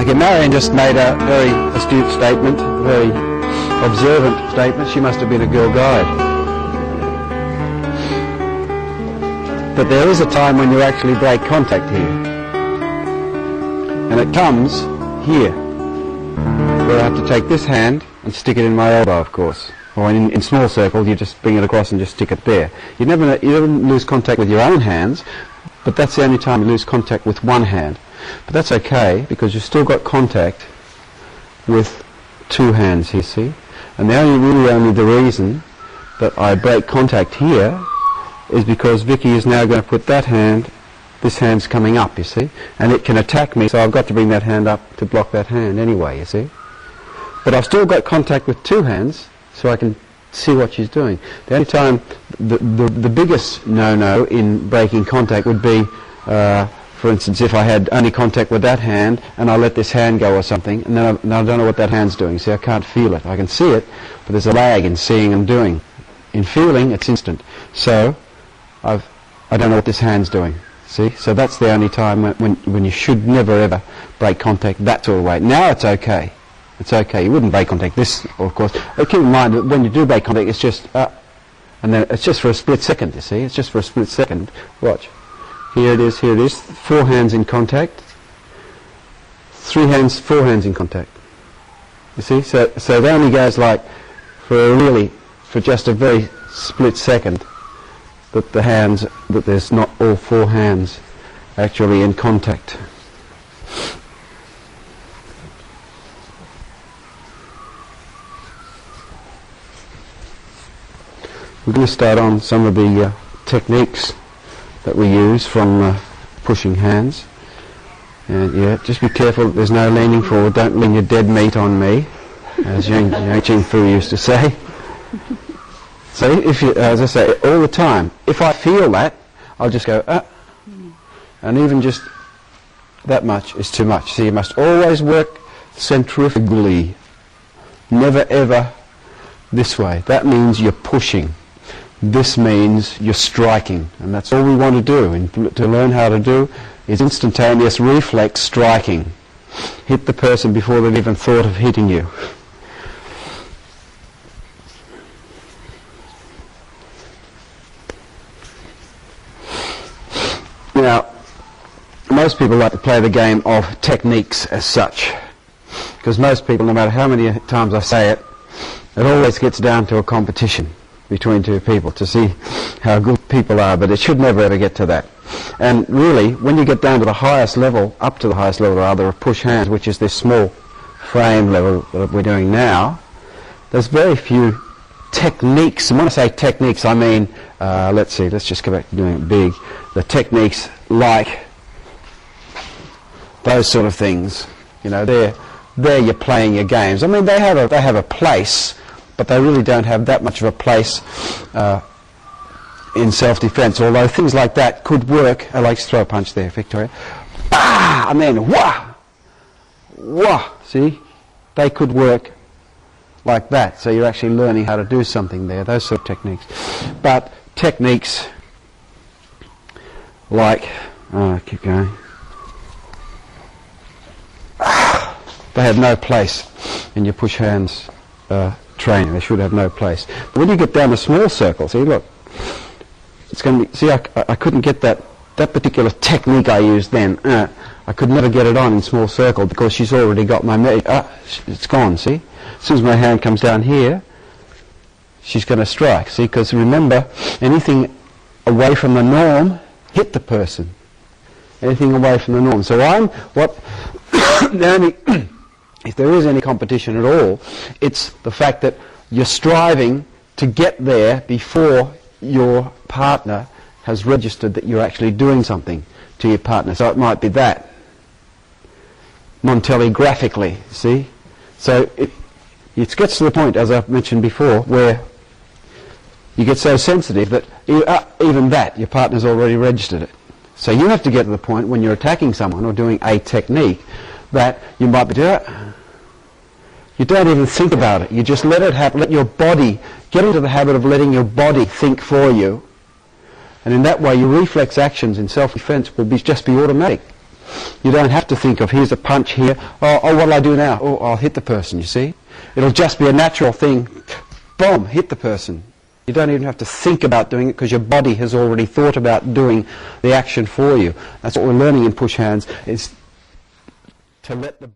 Okay, Marion just made a very astute statement, a very observant statement. She must have been a girl guide. But there is a time when you actually break contact here. And it comes here, where I have to take this hand and stick it in my elbow, of course. Or in small circle, you just bring it across and just stick it there. You never lose contact with your own hands, but that's the only time you lose contact with one hand. But that's okay, because you've still got contact with two hands here, see? And only the reason that I break contact here is because Vicky is now going to put that hand, this hand's coming up, you see? And it can attack me, so I've got to bring that hand up to block that hand anyway, you see? But I've still got contact with two hands, so I can see what she's doing. The only time, the biggest no-no in breaking contact would be, for instance, if I had only contact with that hand and I let this hand go or something, and then I don't know what that hand's doing. See, I can't feel it. I can see it, but there's a lag in seeing and doing. In feeling, it's instant. So, I don't know what this hand's doing. See? So that's the only time when you should never ever break contact that sort of way. Now it's okay. It's okay. You wouldn't break contact this, of course. But keep in mind that when you do break contact, it's just and then it's just for a split second, you see. It's just for a split second. Watch. Here it is, here it is. 4 hands in contact. 3 hands, 4 hands in contact. You see? So it only goes like for just a very split second that there's not all 4 hands actually in contact. We're going to start on some of the techniques that we use from pushing hands. And yeah, just be careful that there's no leaning forward. Don't lean your dead meat on me, as Yang Ching Fu used to say. So if you, as I say, all the time, if I feel that, I'll just go, and even just that much is too much. So you must always work centrifugally, never ever this way. That means you're pushing. This means you're striking, and that's all we want to do. And to learn how to do is instantaneous reflex striking. Hit the person before they've even thought of hitting you. Now, most people like to play the game of techniques as such, because most people, no matter how many times I say it, it always gets down to a competition between two people to see how good people are, but it should never ever get to that. And really, when you get down to the highest level, up to the highest level rather, of push hands, which is this small frame level that we're doing now, there's very few techniques. And when I say techniques, I mean, let's just go back to doing it big. The techniques like those sort of things, you know, there you're playing your games. I mean, they have a place, but they really don't have that much of a place in self-defense, although things like that could work. I like to throw a punch there, Victoria. Bah! And then wah! Wah! See? They could work like that. So you're actually learning how to do something there, those sort of techniques. But techniques like, keep going. They have no place in your push hands training. They should have no place. But when you get down to small circles, see, look, it's going to be, see, I couldn't get that particular technique I used then. I could never get it on in small circle because she's already got my it's gone, see? As soon as my hand comes down here, she's going to strike, see? Because remember, anything away from the norm, hit the person. Anything away from the norm. So if there is any competition at all, it's the fact that you're striving to get there before your partner has registered that you're actually doing something to your partner. So it might be that. Montaigue graphically, see? So it gets to the point, as I've mentioned before, where you get so sensitive that even that, your partner's already registered it. So you have to get to the point when you're attacking someone or doing a technique that you might be doing. You don't even think about it. You just let it happen. Let your body get into the habit of letting your body think for you. And in that way, your reflex actions in self-defense will just be automatic. You don't have to think of, here's a punch here, oh, what'll I do now? Oh, I'll hit the person, you see? It'll just be a natural thing. Boom, hit the person. You don't even have to think about doing it because your body has already thought about doing the action for you. That's what we're learning in push hands, is to let the